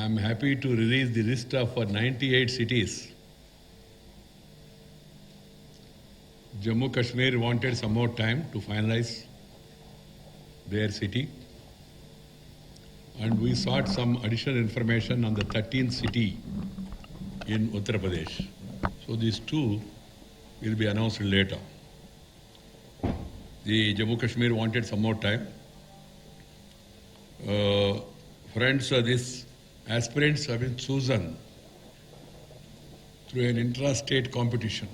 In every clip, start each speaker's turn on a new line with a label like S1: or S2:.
S1: I am happy to release the list of 98 cities. Jammu Kashmir wanted some more time to finalize their city, and we sought some additional information on the 13th city in Uttar Pradesh. So these two will be announced later. The Jammu Kashmir wanted some more time. Friends, these aspirants have been chosen through an intra-state competition.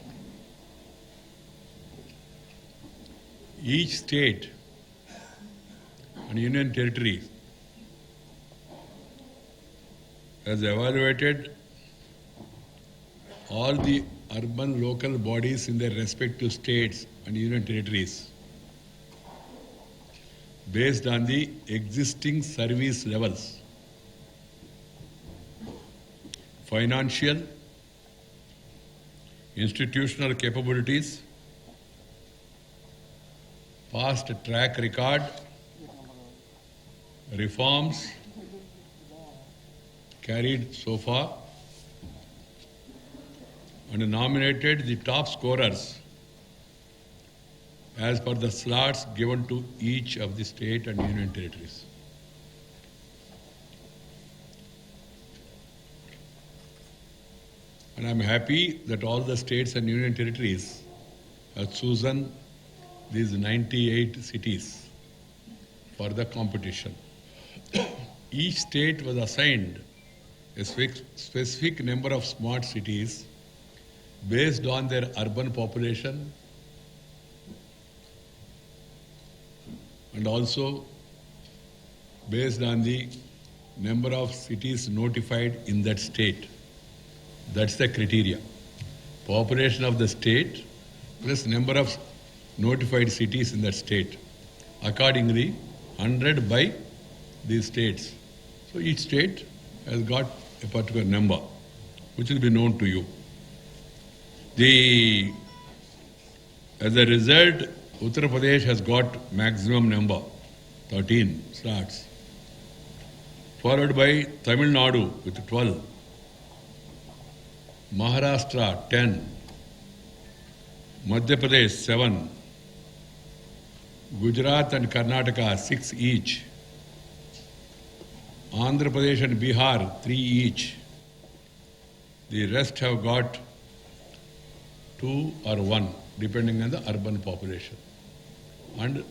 S1: Each state and union territory has evaluated all the urban local bodies in their respective states and union territories based on the existing service levels, financial, institutional capabilities, past track record, reforms carried so far, and nominated the top scorers as per the slots given to each of the state and union territories. And I am happy that all the states and union territories have chosen these 98 cities for the competition. Each state was assigned a specific number of smart cities based on their urban population and also based on the number of cities notified in that state. That's the criteria. Population of the state plus number of notified cities in that state. Accordingly, 100 by these states. So each state has got a particular number which will be known to you. As a result, Uttar Pradesh has got maximum number, 13 slots, followed by Tamil Nadu with 12, Maharashtra 10, Madhya Pradesh 7, Gujarat and Karnataka 6 each, Andhra Pradesh and Bihar 3 each. The rest have got 2 or 1 depending on the urban population and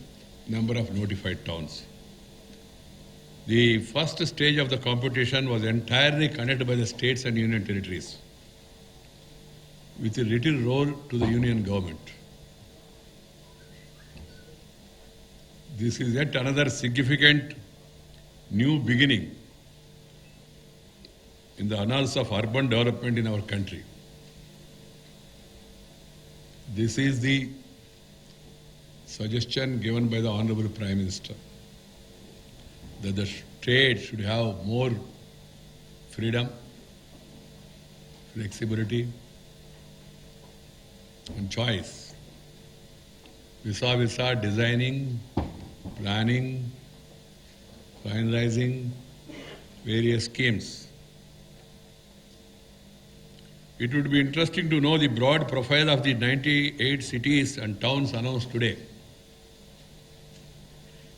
S1: number of notified towns. The first stage of the competition was entirely conducted by the states and union territories with a little role to the union government. This is yet another significant new beginning in the annals of urban development in our country. This is the suggestion given by the Honorable Prime Minister that the state should have more freedom, flexibility and choice vis-a-vis designing, planning, finalizing various schemes. It would be interesting to know the broad profile of the 98 cities and towns announced today.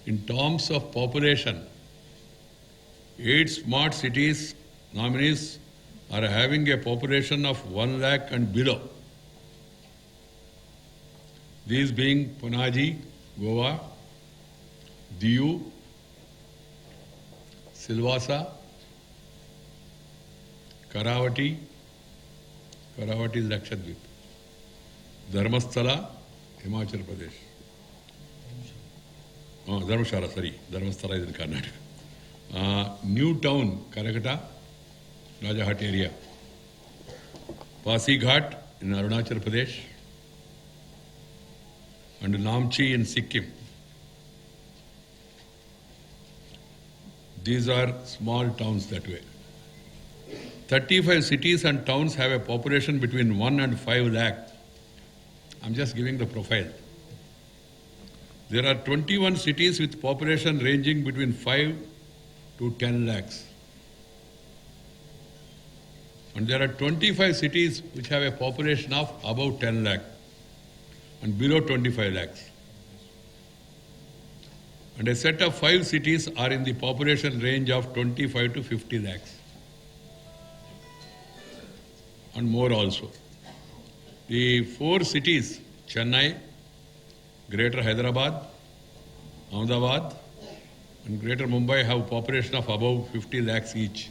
S1: In terms of population, 8 smart cities nominees are having a population of 1 lakh and below. These being Panaji, Goa, Diu, Silvassa, Karavati is Lakshadweep, Dharmasthala, Himachal Pradesh. Dharmasthala is in Karnataka. New Town, Karakata, Rajahat area. Pasighat in Arunachal Pradesh. And Namchi in Sikkim. These are small towns that way. 35 cities and towns have a population between 1 and 5 lakh. I'm just giving the profile. There are 21 cities with population ranging between 5 to 10 lakhs. And there are 25 cities which have a population of above 10 lakh and below 25 lakhs. And a set of 5 cities are in the population range of 25 to 50 lakhs. And more also. The 4 cities, Chennai, Greater Hyderabad, Ahmedabad, and Greater Mumbai have a population of above 50 lakhs each.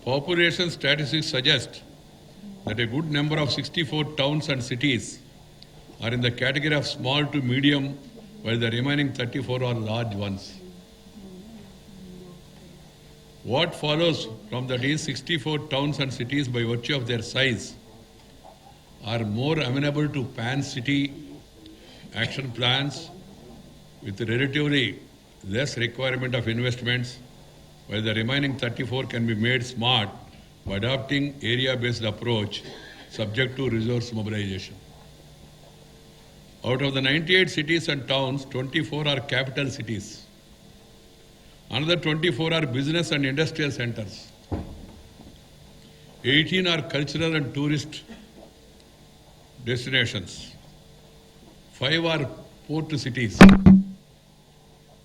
S1: Population statistics suggest that a good number of 64 towns and cities are in the category of small to medium, while the remaining 34 are large ones. What follows from that is 64 towns and cities, by virtue of their size, are more amenable to pan-city action plans with relatively less requirement of investments, while the remaining 34 can be made smart by adopting area-based approach subject to resource mobilization. Out of the 98 cities and towns, 24 are capital cities. Another 24 are business and industrial centers. 18 are cultural and tourist destinations. 5 are port cities.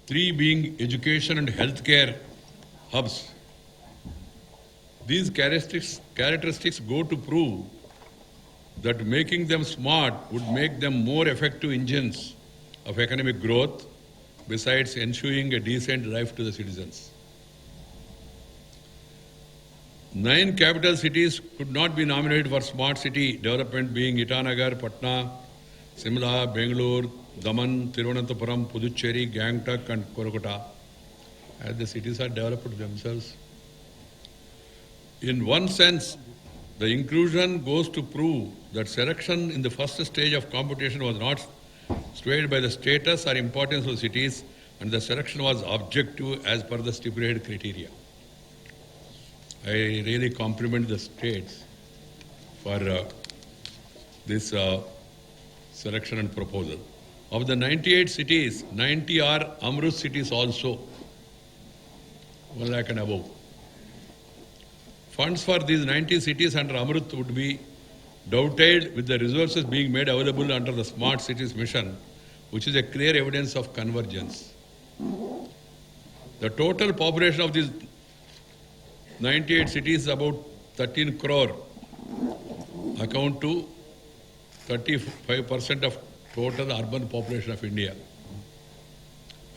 S1: 3 being education and healthcare hubs. These characteristics go to prove that making them smart would make them more effective engines of economic growth, besides ensuring a decent life to the citizens. 9 capital cities could not be nominated for smart city development, being Itanagar, Patna, Simla, Bangalore, Daman, Thiruvananthapuram, Puducherry, Gangtok and Kolkata, as the cities are developed themselves. In one sense, the inclusion goes to prove that selection in the first stage of competition was not swayed by the status or importance of cities, and the selection was objective as per the stipulated criteria. I really compliment the states for this selection and proposal. Of the 98 cities, 90 are Amrut cities also, 1 lakh and above. Funds for these 90 cities under Amrut would be dovetailed with the resources being made available under the Smart Cities Mission, which is a clear evidence of convergence. The total population of these 98 cities is about 13 crore, account to 35% of total urban population of India,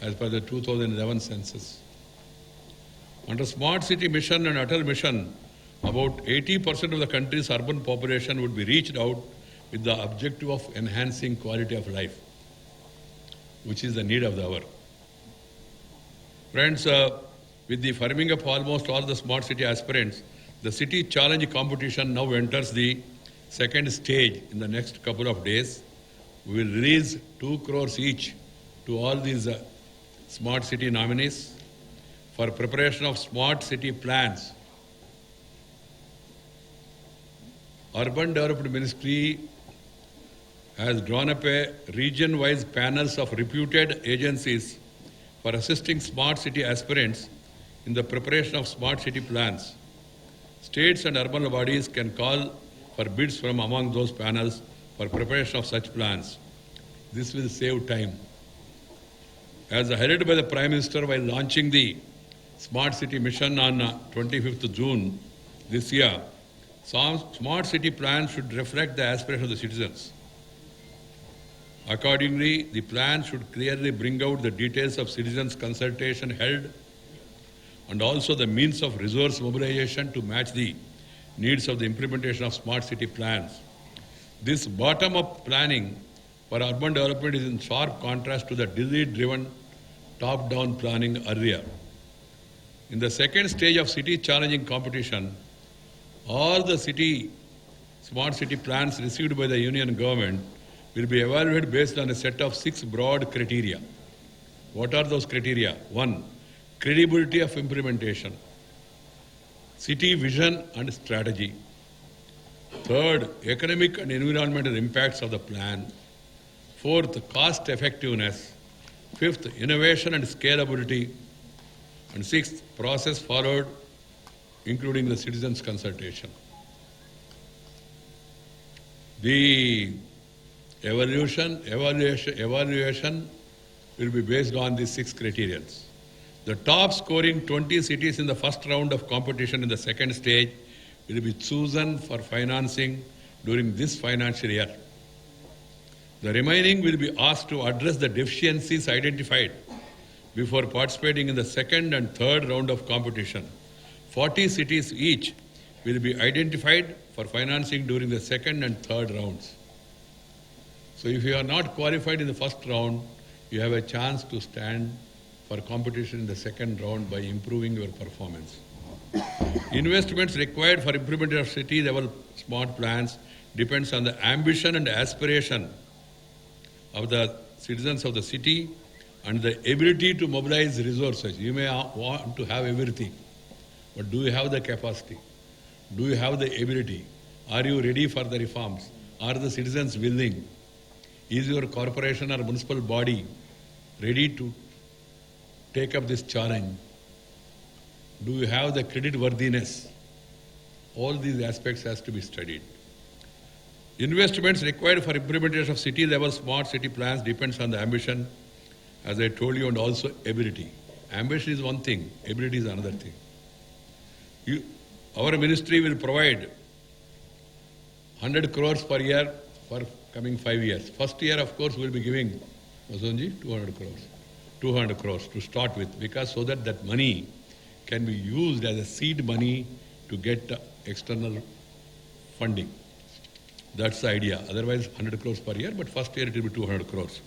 S1: as per the 2011 census. Under Smart City Mission and Atal Mission, about 80% of the country's urban population would be reached out with the objective of enhancing quality of life, which is the need of the hour. Friends, with the firming up almost all the smart city aspirants, the city challenge competition now enters the second stage in the next couple of days. We will release 2 crores each to all these smart city nominees for preparation of smart city plans. Urban Development Ministry has drawn up a region-wise panels of reputed agencies for assisting smart city aspirants in the preparation of smart city plans. States and urban bodies can call for bids from among those panels for preparation of such plans. This will save time. As highlighted by the Prime Minister while launching the Smart City Mission on 25th June this year, some smart city plans should reflect the aspirations of the citizens. Accordingly, the plan should clearly bring out the details of citizens' consultation held and also the means of resource mobilization to match the needs of the implementation of smart city plans. This bottom-up planning for urban development is in sharp contrast to the Delhi-driven top-down planning earlier. In the second stage of city challenging competition, all the smart city plans received by the union government will be evaluated based on a set of 6 broad criteria. What are those criteria? 1, credibility of implementation. City vision and strategy. 3rd, economic and environmental impacts of the plan. 4th, cost effectiveness. 5th, innovation and scalability. And sixth, process followed, including the citizens' consultation. The evaluation will be based on these 6 criteria. The top scoring 20 cities in the first round of competition in the second stage will be chosen for financing during this financial year. The remaining will be asked to address the deficiencies identified before participating in the second and third round of competition. 40 cities each will be identified for financing during the second and third rounds. So if you are not qualified in the first round, you have a chance to stand for competition in the second round by improving your performance. Investments required for implementation of city-level smart plans depends on the ambition and aspiration of the citizens of the city and the ability to mobilize resources. You may want to have everything, but do you have the capacity? Do you have the ability? Are you ready for the reforms? Are the citizens willing? Is your corporation or municipal body ready to take up this challenge? Do you have the credit worthiness? All these aspects has to be studied. Investments required for implementation of city-level smart city plans depends on the ambition, as I told you, and also ability. Ambition is one thing, ability is another thing. Our ministry will provide 100 crores per year for coming 5 years. First year, of course, we will be giving, Vasonji, 200 crores. 200 crores to start with, because so that that money can be used as a seed money to get external funding. That's the idea. Otherwise, 100 crores per year, but first year it will be 200 crores.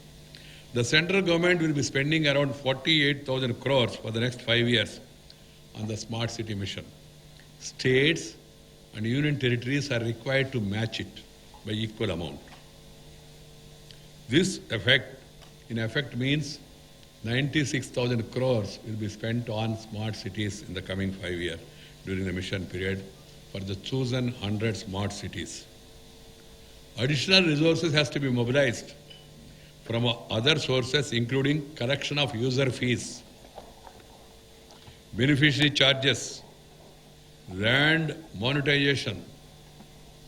S1: The central government will be spending around 48,000 crores for the next 5 years on the smart city mission. States and union territories are required to match it by equal amount. This in effect means 96,000 crores will be spent on smart cities in the coming 5 years during the mission period for the chosen 100 smart cities. Additional resources has to be mobilized from other sources, including collection of user fees, beneficiary charges, land monetization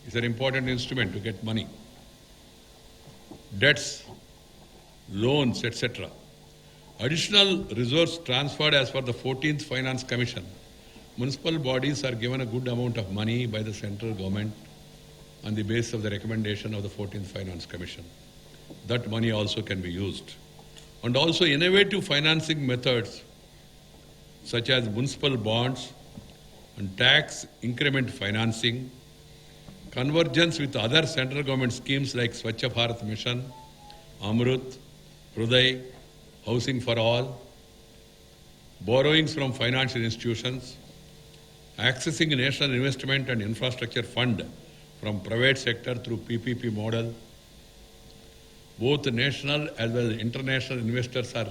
S1: is an important instrument to get money, debts, loans, etc. Additional resource transferred as per the 14th Finance Commission. Municipal bodies are given a good amount of money by the central government on the basis of the recommendation of the 14th Finance Commission. That money also can be used. And also innovative financing methods such as municipal bonds and tax increment financing, convergence with other central government schemes like Swachh Bharat Mission, Amrut, Hruday, Housing for All, borrowings from financial institutions, accessing National Investment and Infrastructure Fund from private sector through PPP model. Both national as well as international investors are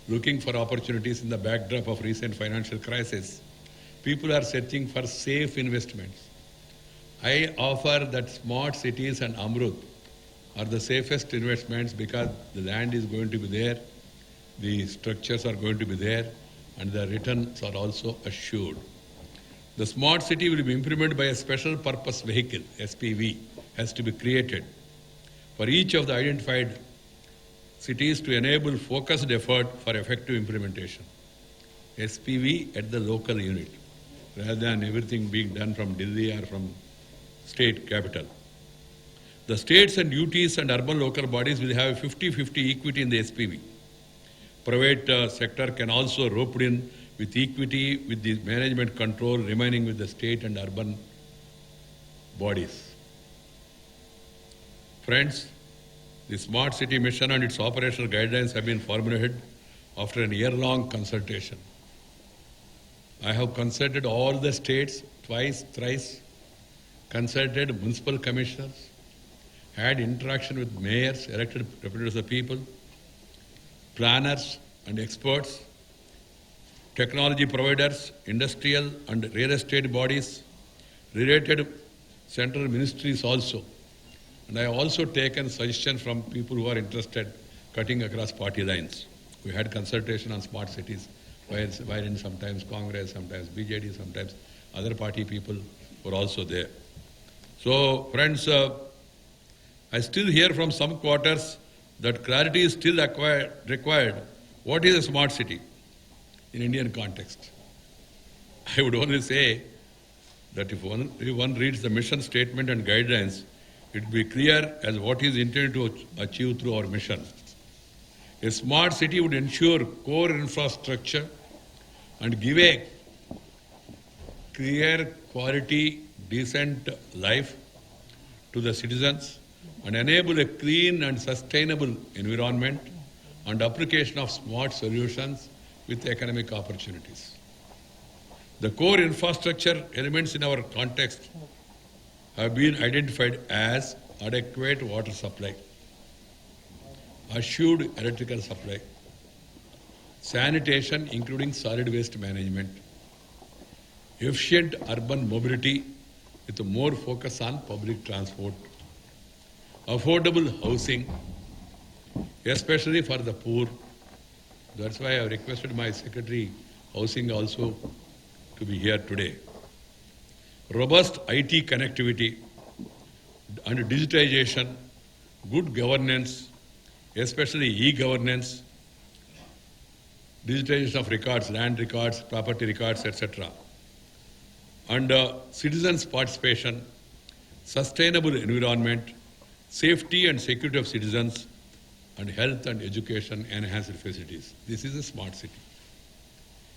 S1: looking for opportunities in the backdrop of recent financial crisis. People are searching for safe investments. I offer that smart cities and Amrut are the safest investments because the land is going to be there, the structures are going to be there, and the returns are also assured. The smart city will be implemented by a special purpose vehicle, SPV, has to be created for each of the identified cities to enable focused effort for effective implementation. SPV at the local unit, rather than everything being done from Delhi or from state capital. The states and UTs and urban local bodies will have 50-50 equity in the SPV. Private sector can also rope in with equity with the management control remaining with the state and urban bodies. Friends, the Smart City Mission and its operational guidelines have been formulated after a year-long consultation. I have consulted all the states twice, thrice, consulted municipal commissioners, had interaction with mayors, elected representatives of the people, planners and experts, technology providers, industrial and real estate bodies, related central ministries also. And I have also taken suggestions from people who are interested cutting across party lines. We had consultation on smart cities wherein sometimes Congress, sometimes BJD, sometimes other party people were also there. So, friends, I still hear from some quarters that clarity is still required. What is a smart city in Indian context? I would only say that if one reads the mission statement and guidelines, it will be clear as what is intended to achieve through our mission. A smart city would ensure core infrastructure and give a clear, quality, decent life to the citizens and enable a clean and sustainable environment and application of smart solutions with economic opportunities. The core infrastructure elements in our context have been identified as adequate water supply, assured electrical supply, sanitation including solid waste management, efficient urban mobility with more focus on public transport, affordable housing, especially for the poor. That's why I requested my Secretary Housing also to be here today. Robust IT connectivity and digitization, good governance, especially e-governance, digitization of records, land records, property records, etc. And citizens' participation, sustainable environment, safety and security of citizens, and health and education enhanced facilities. This is a smart city.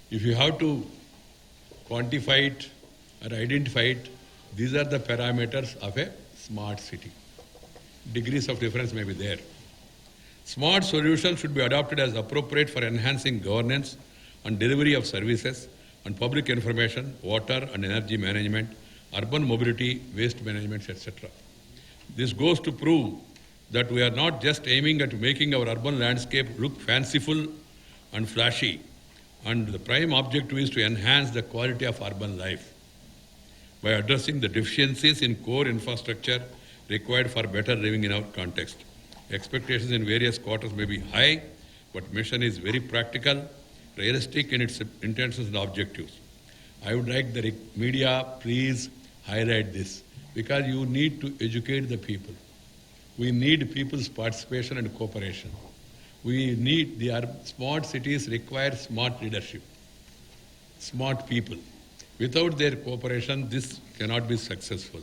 S1: If you have to quantify it or identify it, these are the parameters of a smart city. Degrees of difference may be there. Smart solutions should be adopted as appropriate for enhancing governance and delivery of services and public information, water and energy management, urban mobility, waste management, etc. This goes to prove that we are not just aiming at making our urban landscape look fanciful and flashy, and the prime objective is to enhance the quality of urban life by addressing the deficiencies in core infrastructure required for better living in our context. Expectations in various quarters may be high, but mission is very practical, realistic in its intentions and objectives. I would like the media please highlight this, because you need to educate the people. We need people's participation and cooperation. We need smart cities require smart leadership, smart people. Without their cooperation, this cannot be successful.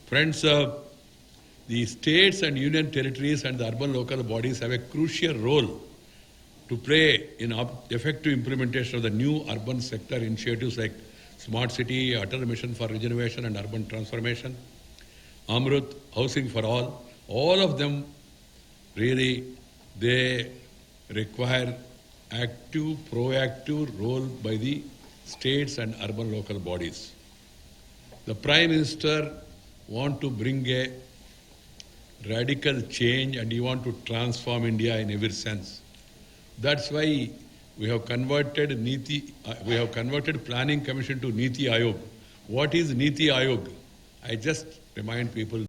S1: Friends, the states and union territories and the urban local bodies have a crucial role to play in effective implementation of the new urban sector initiatives like Smart City, Atal Mission for Regeneration and Urban Transformation, Amrut, Housing for all of them really, they require active, proactive role by the states and urban local bodies. The Prime Minister wants to bring a radical change and he wants to transform India in every sense. That's why we have converted Planning Commission to Niti Ayog. What is Niti Ayog? I just remind people